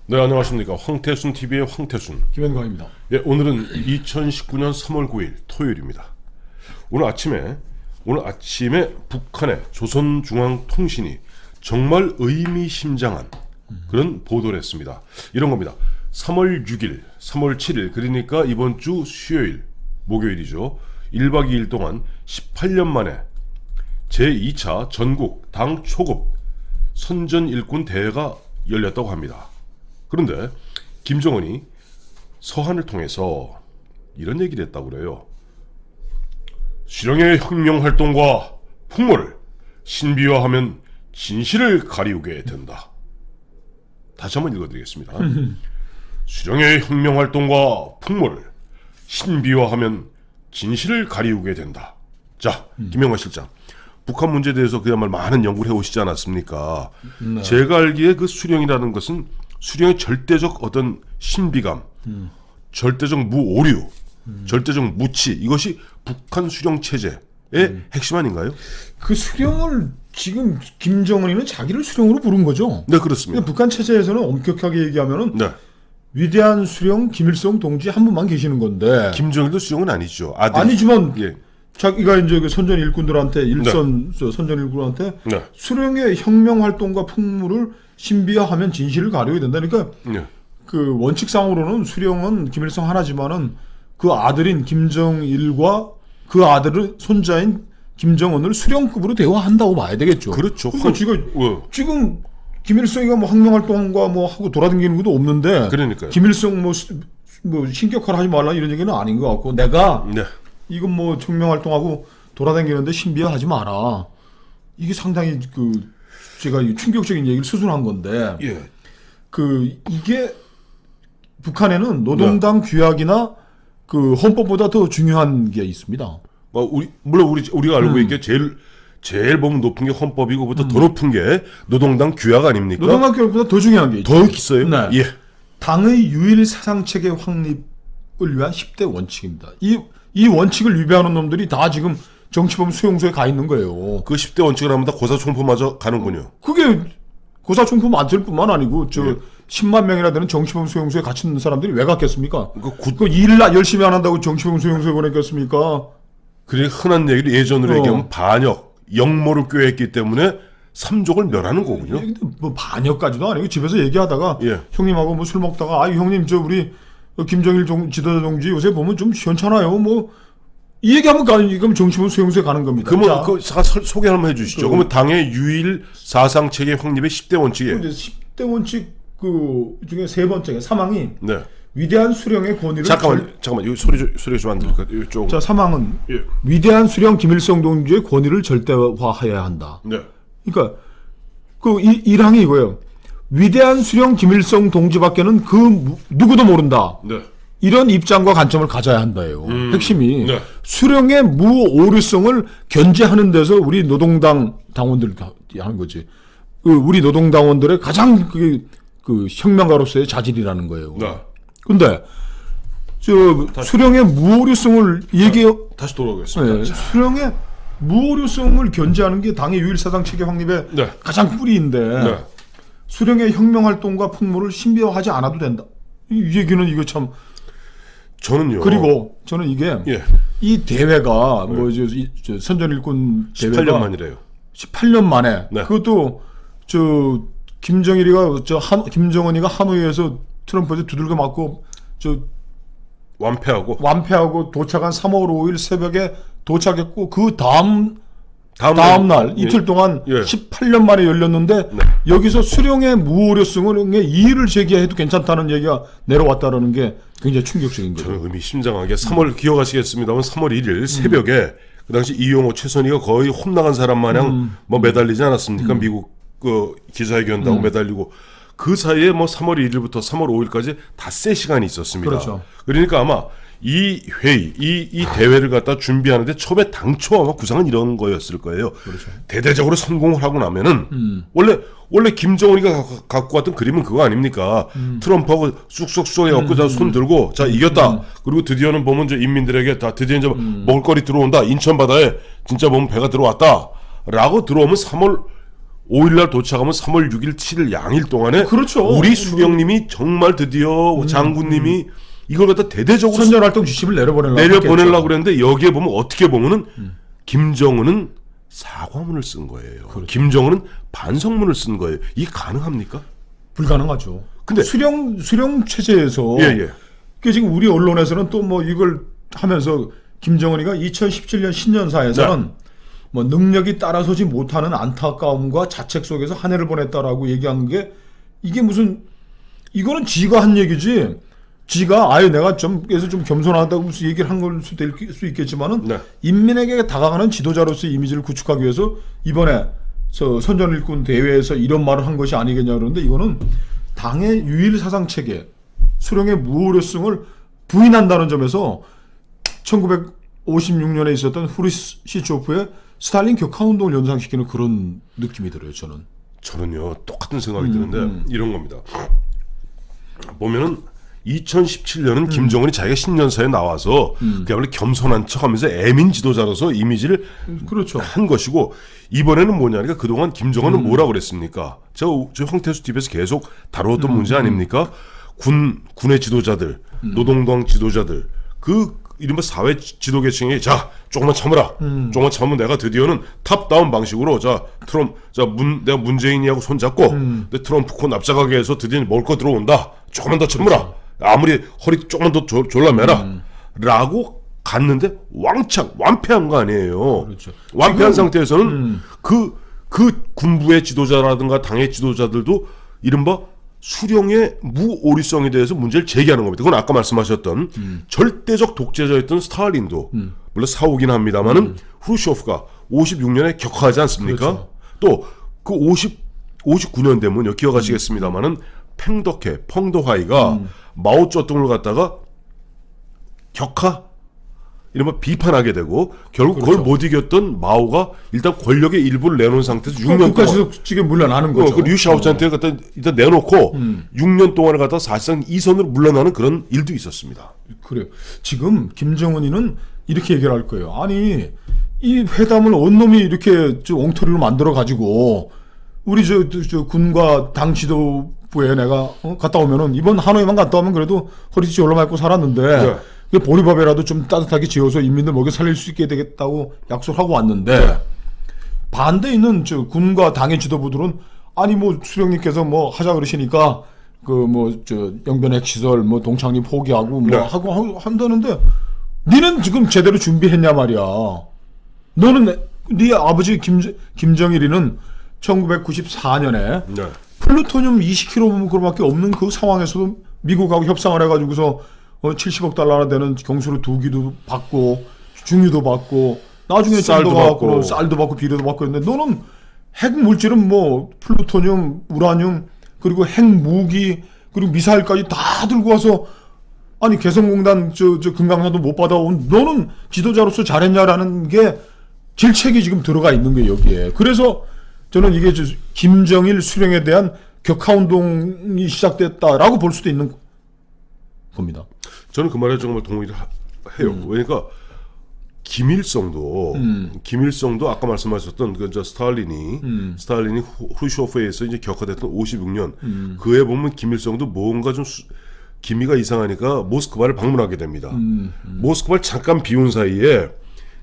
네, 안녕하십니까. 황태순 TV의 황태순. 김현광입니다. 예, 오늘은 2019년 3월 9일 토요일입니다. 오늘 아침에 북한의 조선중앙통신이 정말 의미심장한 그런 보도를 했습니다. 이런 겁니다. 3월 6일, 3월 7일, 그러니까 이번 주 수요일, 목요일이죠. 1박 2일 동안 18년 만에 제2차 전국 당 초급 선전 일꾼 대회가 열렸다고 합니다. 그런데 김정은이 서한을 통해서 이런 얘기를 했다고 그래요. 수령의 혁명활동과 풍모를 신비화하면 진실을 가리우게 된다. 다시 한번 읽어드리겠습니다. 수령의 혁명활동과 풍모를 신비화하면 진실을 가리우게 된다. 자, 김영관 실장. 북한 문제에 대해서 그야말로 많은 연구를 해오시지 않았습니까? 네. 제가 알기에 그 수령이라는 것은 수령의 절대적 어떤 신비감, 절대적 무오류, 절대적 무치, 이것이 북한 수령 체제의 핵심 아닌가요? 그 수령을 지금 김정은이는 자기를 수령으로 부른 거죠. 네, 그렇습니다. 근데 북한 체제에서는 엄격하게 얘기하면은 네, 위대한 수령 김일성 동지 한 분만 계시는 건데. 김정일도 수령은 아니죠. 아들. 아니지만 예, 자기가 이제 그 선전 일꾼들한테 선전 일꾼한테 네, 수령의 혁명 활동과 풍물을 신비화하면 진실을 가려야 된다. 그러니까 네, 그 원칙상으로는 수령은 김일성 하나지만은 그 아들인 김정일과 그 아들은 손자인 김정은을 수령급으로 대화한다고 봐야 되겠죠. 그렇죠. 그러니까 지금 김일성이가 뭐 혁명활동과 뭐 하고 돌아다니는 것도 없는데. 그러니까요. 김일성 뭐 신격화를 하지 말라 이런 얘기는 아닌 것 같고, 내가 네, 이건 뭐 혁명활동하고 돌아다니는데 신비화하지 마라. 이게 상당히 그 제가 충격적인 얘기를 스스로 한 건데. 예, 그 이게 북한에는 노동당 규약이나 그 헌법보다 더 중요한 게 있습니다. 물론 우리가 알고 있게 제일 보면 높은 게 헌법이고 보다 더 높은 게 노동당 규약 아닙니까? 노동당 규약보다 더 중요한 게 있죠. 더 있어요? 네. 예. 당의 유일 사상체계 확립을 위한 10대 원칙입니다. 이 원칙을 위배하는 놈들이 다 지금 정치범 수용소에 가 있는 거예요. 그 10대 원칙을 하면 다 고사총포마저 가는군요. 그게 고사총포 만들 뿐만 아니고 예. 10만 명이나 되는 정치범 수용소에 갇힌 사람들이 왜 갔겠습니까? 그 일을 열심히 안 한다고 정치범 수용소에 보냈겠습니까? 그게 흔한 얘기로 예전으로 얘기하면 반역, 역모를 꾀했기 때문에 삼족을 멸하는 거군요. 근데 뭐 반역까지도 아니고 집에서 얘기하다가 예. 형님하고 뭐 술 먹다가 형님 저 우리 김정일 지도자 동지 요새 보면 좀 시원찮아요. 뭐 이 얘기하면 그럼 정치범 수용소에 가는 겁니다. 그러면 소개 한번 해주시죠. 그러면 당의 유일 사상 체계 확립의 10대 원칙이에요. 이제 10대 원칙 그 중에 세 번째가 사망이 네. 위대한 수령의 권위를 잠깐만, 이 소리 좀 안 들릴까? 이쪽. 자, 사망은 예. 위대한 수령 김일성 동지의 권위를 절대화해야 한다. 네. 그러니까 그 1항이 이거예요. 위대한 수령 김일성 동지밖에는 그 누구도 모른다. 네. 이런 입장과 관점을 가져야 한다예요. 핵심이 네. 수령의 무오류성을 견제하는 데서 우리 노동당 당원들 하는 거지. 우리 노동당원들의 가장 그 혁명가로서의 자질이라는 거예요. 네. 근데 수령의 무오류성을 다시 돌아오겠습니다. 네, 수령의 무오류성을 견제하는 게 당의 유일 사상 체계 확립의 네. 가장 뿌리인데 네. 수령의 혁명 활동과 풍모를 신비화하지 않아도 된다. 이 얘기는 이거 참. 저는요. 그리고 저는 이게 예. 이 대회가 뭐 저 선전일꾼 대회가 18년 만이래요. 18년 만에. 네. 그것도 김정은이가 하노이에서 트럼프한테 두들겨 맞고 완패하고 도착한 3월 5일 새벽에 도착했고 그 다음 날 이틀 동안 예. 18년 만에 열렸는데 네. 여기서 수령의 무오류성을 이의를 제기해도 괜찮다는 얘기가 내려왔다라는 게 굉장히 충격적인 거죠. 저는 의미심장하게 3월 기억하시겠습니다만 3월 1일 새벽에 그 당시 이용호 최선희가 거의 혼나간 사람 마냥 뭐 매달리지 않았습니까? 미국 그 기자회견다고 매달리고 그 사이에 뭐 3월 1일부터 3월 5일까지 닷새 시간이 있었습니다. 그렇죠. 그러니까 아마 이 회의, 이 대회를 갖다 준비하는데 처음에 당초 아마 구상은 이런 거였을 거예요. 그렇죠. 대대적으로 성공을 하고 나면은 원래 김정은이가 갖고 왔던 그림은 그거 아닙니까? 트럼프하고 쑥쑥쑥 해갖고 손 들고 자 이겼다. 그리고 드디어는 보면 저 인민들에게 다 드디어 이제 먹을거리 들어온다. 인천 바다에 진짜 보면 배가 들어왔다. 라고 들어오면 3월 5일날 도착하면 3월 6일, 7일 양일 동안에 그렇죠. 우리 수령님이 정말 드디어 장군님이 이걸 갖다 대대적으로 선전활동 지침을 내려보내려고 그랬는데 여기에 보면 어떻게 보면은 김정은은 사과문을 쓴 거예요. 그렇죠. 김정은은 반성문을 쓴 거예요. 이게 가능합니까? 불가능하죠. 근데 수령 체제에서 예. 그 지금 우리 언론에서는 또 뭐 이걸 하면서 김정은이가 2017년 신년사에서는 뭐 능력이 따라서지 못하는 안타까움과 자책 속에서 한 해를 보냈다라고 얘기한 게 이게 무슨 이거는 지가 한 얘기지. 지가 아예 내가 좀 그래서 좀 겸손하다고 무슨 얘기를 한 걸 수 있겠지만은 네. 인민에게 다가가는 지도자로서의 이미지를 구축하기 위해서 이번에 저 선전일꾼 대회에서 이런 말을 한 것이 아니겠냐 그러는데 이거는 당의 유일 사상 체계 수령의 무오류성을 부인한다는 점에서 1956년에 있었던 후르시초프의 스탈린 격하운동을 연상시키는 그런 느낌이 들어요. 저는요 똑같은 생각이 드는데 이런 겁니다. 보면은 2017년은 김정은이 자기가 신년사에 나와서 그야말로 겸손한 척하면서 애민 지도자로서 이미지를 그렇죠. 한 것이고 이번에는 뭐냐니까 그동안 김정은은 뭐라고 그랬습니까? 저 황태수 TV에서 계속 다루었던 문제 아닙니까? 군의 지도자들, 노동당 지도자들, 그 이른바 사회 지도계층이 자 조금만 참으라, 조금만 참으면 내가 드디어는 탑다운 방식으로 내가 문재인이하고 손잡고 내 트럼프 코 납작하게 해서 드디어 먹을 거 들어온다. 조금만 더 참으라. 그렇죠. 아무리 허리 조금만 더 졸라매라. 라고 갔는데 왕창 완패한 거 아니에요. 그렇죠. 완패한 상태에서는 그 군부의 지도자라든가 당의 지도자들도 이른바 수령의 무오리성에 대해서 문제를 제기하는 겁니다. 그건 아까 말씀하셨던 절대적 독재자였던 스탈린도 물론 사오긴 합니다만은 후르쇼프가 56년에 격하지 않습니까? 그렇죠. 또 그 59년 되면요 기억하시겠습니다만은 펑더하이가 마오쩌둥을 갖다가 이러면 비판하게 되고 결국 그렇죠. 그걸 못 이겼던 마오가 일단 권력의 일부를 내놓은 상태에서 6년 동안 국가지도직에 물러나는 거죠. 그 류샤오찬한테 갖다 일단 내놓고 6년 동안을 갖다 사실상 이선으로 물러나는 그런 일도 있었습니다. 그래요. 지금 김정은이는 이렇게 얘기를 할 거예요. 아니 이 회담을 언놈이 이렇게 엉터리로 만들어 가지고 우리 저 군과 당 지도부에 내가 갔다 오면은 이번 하노이만 갔다 오면 그래도 허리띠 올라맞고 살았는데 그 보리밥이라도 좀 따뜻하게 지어서 인민들 먹여 살릴 수 있게 되겠다고 약속하고 왔는데 반대에 있는 저 군과 당의 지도부들은 아니 뭐 수령님께서 뭐 하자 그러시니까 그 뭐 저 영변 핵시설 뭐 동창리 포기하고 뭐 하고 한다는데 니는 지금 제대로 준비했냐 말이야. 너는 네 아버지 김정일이는 1994년에 플루토늄 20kg밖에 없는 그 상황에서도 미국하고 협상을 해가지고서 70억 달러나 되는 경수로 두기도 받고 중유도 받고 나중에 쌀도 받고 쌀도 받고 비료도 받고 했는데 너는 핵 물질은 뭐 플루토늄, 우라늄 그리고 핵 무기 그리고 미사일까지 다 들고 와서 아니 개성공단 저 금강산도 못 받아온 너는 지도자로서 잘했냐라는 게 질책이 지금 들어가 있는 게 여기에. 그래서 저는 이게 김정일 수령에 대한 격하운동이 시작됐다라고 볼 수도 있는 겁니다. 저는 그 말에 정말 동의를 해요. 그러니까 김일성도 아까 말씀하셨던 그 스탈린이 후르쇼프에 의해서 이제 격화됐던 56년 그에 보면 김일성도 뭔가 좀 기미가 이상하니까 모스크바를 방문하게 됩니다. 모스크바를 잠깐 비운 사이에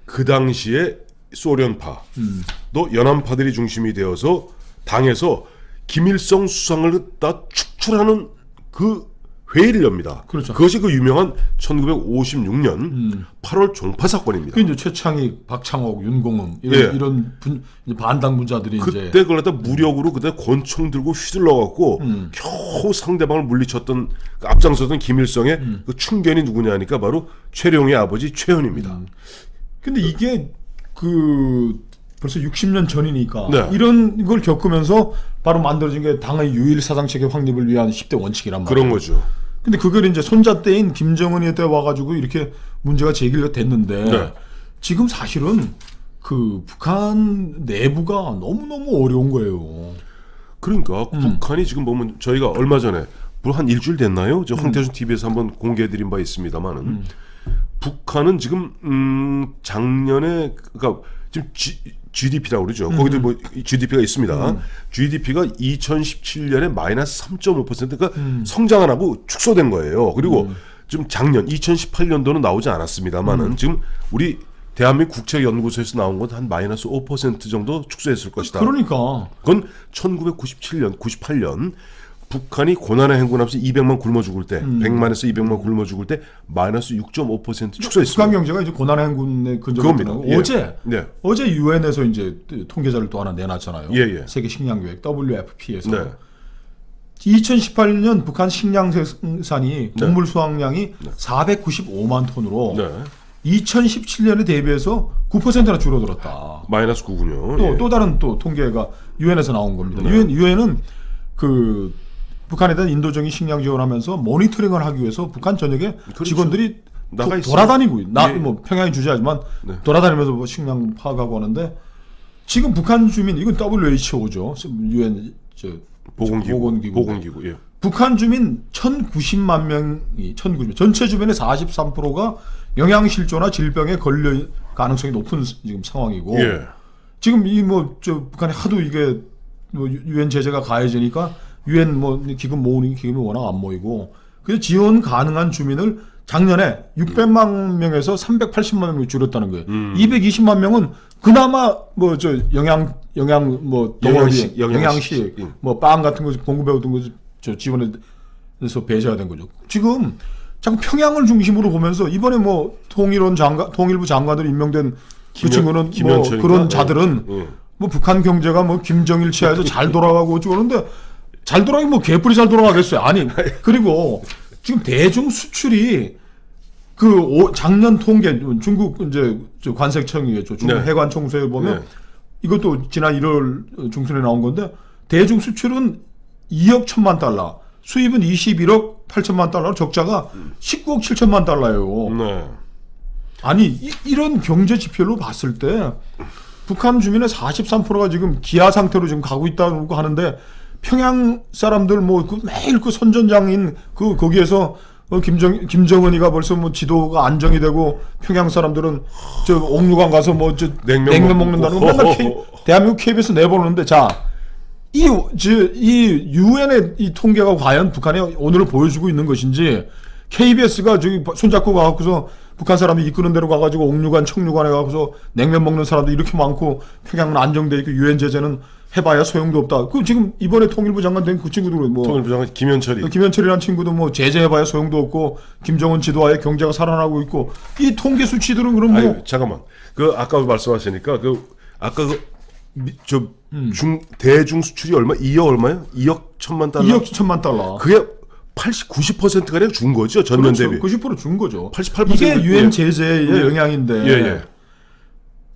그 당시에 소련파 또 연안파들이 중심이 되어서 당에서 김일성 수상을 다 축출하는 그 회의를 엽니다. 그렇죠. 그것이 그 유명한 1956년 8월 종파 사건입니다. 그 이제 최창익, 박창옥, 윤공음 이런 반당 분자들이 그때 이제 그걸 갖다 무력으로 그때 권총 들고 휘둘러 갖고 겨우 상대방을 물리쳤던 그 앞장서던 김일성의 그 충견이 누구냐 하니까 바로 최룡의 아버지 최현입니다. 근데 이게 그 벌써 60년 전이니까 네. 이런 걸 겪으면서 바로 만들어진 게 당의 유일 사상체계 확립을 위한 10대 원칙이란 말이에요. 그런 거죠. 근데 그걸 이제 손자 때인 김정은이 때 와가지고 이렇게 문제가 제기가 됐는데 지금 사실은 그 북한 내부가 너무너무 어려운 거예요. 그러니까 북한이 지금 보면 저희가 얼마 전에 한 일주일 됐나요? 저 황태준 TV에서 한번 공개해드린 바 있습니다만은 북한은 지금 작년에 그러니까 지금 GDP라고 그러죠. 거기도 뭐 GDP가 있습니다. GDP가 2017년에 마이너스 3.5% 그러니까 성장 안 하고 축소된 거예요. 그리고 지금 작년 2018년도는 나오지 않았습니다만은 지금 우리 대한민국 국책연구소에서 나온 건 한 마이너스 5% 정도 축소했을 것이다. 그러니까 그건 1997년, 98년 북한이 고난의 행군하면서 200만 굶어 죽을 때, 100만에서 200만 굶어 죽을 때 마이너스 6.5% 축소했습니다. 북한 경제가 이제 고난의 행군의 근접입니다. 예. 어제 유엔에서 이제 통계자를 또 하나 내놨잖아요. 예. 세계 식량계획 WFP에서 네. 2018년 북한 식량 생산이 곡물 수확량이 495만 톤으로 네. 2017년에 대비해서 9%나 줄어들었다. 마이너스 9군요. 또 다른 또 통계가 유엔에서 나온 겁니다. 유엔은 그 북한에 대한 인도적인 식량 지원하면서 모니터링을 하기 위해서 북한 전역에 그렇죠. 직원들이 나가 있어요. 돌아다니고 예. 뭐 평양이 주재하지만 네. 돌아다니면서 뭐 식량 파악하고 하는데 지금 북한 주민 이건 WHO죠. 유엔 보건기구. 예. 북한 주민 1,090만 명이 1,090명 전체 주민의 43%가 영양실조나 질병에 걸릴 가능성이 높은 지금 상황이고 예. 지금 이 뭐 저 북한이 하도 이게 뭐 유엔 제재가 가해지니까 유엔 뭐 기금 모으는 기금이 워낙 안 모이고 그래서 지원 가능한 주민을 작년에 600만 명에서 380만 명이 줄였다는 거예요. 220만 명은 그나마 뭐 저 영양 뭐 덩어리 영양식 뭐 빵 같은 거 공급해 오던 거 저 지원해서 배제가 된 거죠. 지금 자꾸 평양을 중심으로 보면서 이번에 뭐 통일부 장관으로 임명된 그 친구는 뭐 그런 자들은 뭐 북한 경제가 뭐 김정일 치하에서 잘 돌아가고 어쩌고 그러는데 잘 돌아가기 뭐 개뿔이 잘 돌아가겠어요. 아니 그리고 지금 대중 수출이 그 작년 통계 중국 이제 저 관세청이겠죠. 중국 해관 총수에 보면 이것도 지난 1월 중순에 나온 건데 대중 수출은 2억 1천만 달러, 수입은 21억 8천만 달러, 적자가 19억 7천만 달러예요. 네. 아니 이런 경제 지표로 봤을 때 북한 주민의 43%가 지금 기아 상태로 지금 가고 있다고 하는데 평양 사람들 뭐 그 매일 그 선전장인 그 거기에서 김정은이가 벌써 뭐 지도가 안정이 되고 평양 사람들은 저 옥류관 가서 뭐 저 냉면 먹는다는 거 맨날 대한민국 KBS 내보는데 이 유엔의 이 통계가 과연 북한에 오늘 보여주고 있는 것인지 KBS가 저기 손잡고 가갖고서 북한 사람이 이끄는 대로 가가지고 옥류관, 청류관에 가서 냉면 먹는 사람도 이렇게 많고 평양은 안정돼 있고 유엔 제재는 해봐야 소용도 없다. 그 지금 이번에 통일부 장관 된 그 친구도 뭐 통일부 장관 김현철이라는 친구도 뭐 제재해봐야 소용도 없고 김정은 지도하에 경제가 살아나고 있고 이 통계 수치들은 그럼 뭐 아니, 잠깐만 그 아까 말씀하시니까 아까 대중 수출이 얼마? 2억 얼마요? 2억 1천만 달러. 2억 1천만 달러. 그게 90% 가량 준 거죠 전년 그렇죠. 대비. 90%준 거죠. 88% 이게 유엔 제재의 영향인데. 예.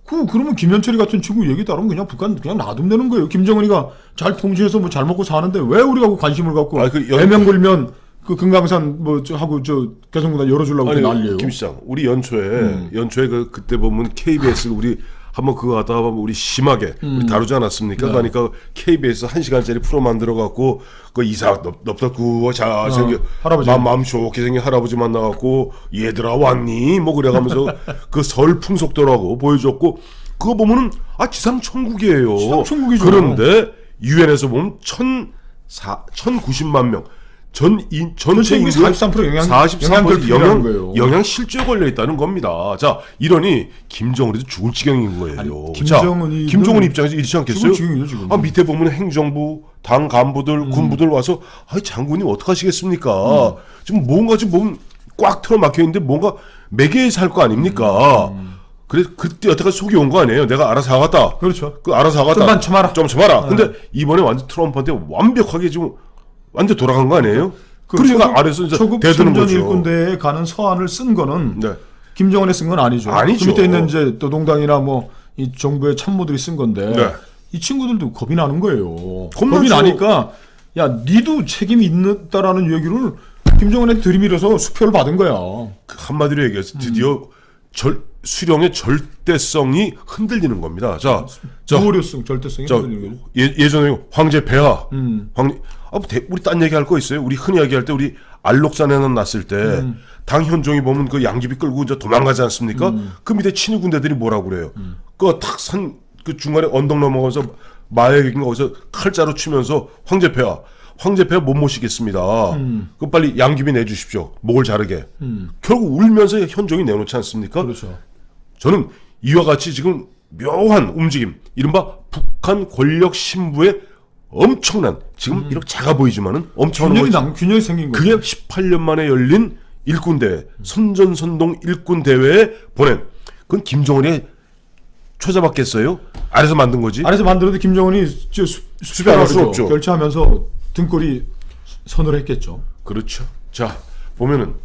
그러면 김현철이 같은 친구 얘기 따르면 그냥 북한 그냥 놔두면 되는 거예요. 김정은이가 잘 통치해서 뭐 잘 먹고 사는데 왜 우리가 관심을 갖고 애명굴면 그 금강산 뭐 하고 저 개성공단 열어주려고 난리예요. 김 시장, 우리 연초에 그때 보면 KBS 우리 한번 그거 하다 보면 우리 심하게 우리 다루지 않았습니까? 그러니까 KBS 1시간짜리 프로 만들어 갖고 그 이사 넓적구워 잘생겨 할아버지 마음 좋게 생긴 할아버지 만나갖고 얘들아 왔니? 뭐 그래가면서 그 설 풍속도라고 보여줬고 그거 보면은 지상 천국이에요. 지상 천국이죠. 그런데 유엔에서 보면 1,090만 명. 전체 인구의 43% 영양 실조에 걸려 있다는 겁니다. 자, 이러니 김정은이도 죽을 지경인 거예요. 아니, 김정은 입장에서 이렇지 않겠어요? 지경이죠, 지금. 밑에 보면 행정부, 당 간부들, 군부들 와서 장군님 어떡하시겠습니까? 지금 뭔가 지금 몸 꽉 틀어막혀 있는데 뭔가 매개해서 할 거 아닙니까? 그래서 그때 여태까지 속이 온 거 아니에요? 내가 알아서 하겠다. 그렇죠. 알아서 하겠다. 좀만 참아라. 좀 참아라. 근데 이번에 완전 트럼프한테 완벽하게 지금 완전 돌아간 거 아니에요? 그러니까 아래서 이제 대드는 거죠. 일군대에 가는 서한을 쓴 거는 김정은이 쓴 건 아니죠. 그 밑에 있는 이제 노동당이나 뭐 이 정부의 참모들이 쓴 건데 이 친구들도 겁이 나는 거예요. 겁이 나니까 야 니도 책임이 있다라는 얘기를 김정은한테 들이밀어서 수표를 받은 거야. 한마디로 얘기해서 드디어 수령의 절대성이 흔들리는 겁니다. 자, 무료성, 절대성이 저 흔들리는 거죠. 예전에 황제 폐하, 우리 딴 얘기할 거 있어요? 우리 흔히 얘기할 때 우리 알록산에는 났을 때 당현종이 보면 그 양귀비 끌고 이제 도망가지 않습니까? 그 밑에 친위 군대들이 뭐라고 그래요? 그 탁 산 그 중간에 언덕 넘어가서 마약인가 거기서 칼자루 치면서 황제 폐하 못 모시겠습니다. 그 빨리 양귀비 내주십시오. 목을 자르게. 결국 울면서 현종이 내놓지 않습니까? 그렇죠. 저는 이와 같이 지금 묘한 움직임, 이른바 북한 권력 신부의 엄청난, 지금 이렇게 작아 보이지만은 엄청난 균열이 생긴 거죠. 그게 18년 만에 열린 일꾼대회, 선전선동 일꾼대회에 보낸, 그건 김정은이 초자받겠어요? 아래서 만든 거지? 아래서 만들어도 김정은이 수변할 수 없죠. 결제하면서 등골이 선을 했겠죠. 그렇죠. 자, 보면은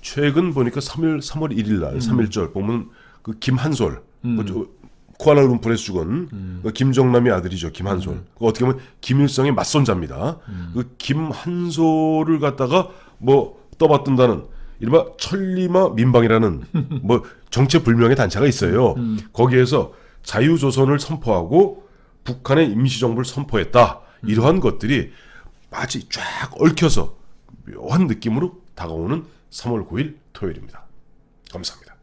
최근 보니까 3월 1일 날 3.1절 보면 그 김한솔 쿠알라룸푸르에서 죽은 그 김정남의 아들이죠. 김한솔. 그 어떻게 보면 김일성의 맞손자입니다. 그 김한솔을 갖다가 뭐 떠받든다는 이른바 천리마 민방이라는 뭐 정체불명의 단체가 있어요. 거기에서 자유조선을 선포하고 북한의 임시정부를 선포했다. 이러한 것들이 마치 쫙 얽혀서 묘한 느낌으로 다가오는 3월 9일 토요일입니다. 감사합니다.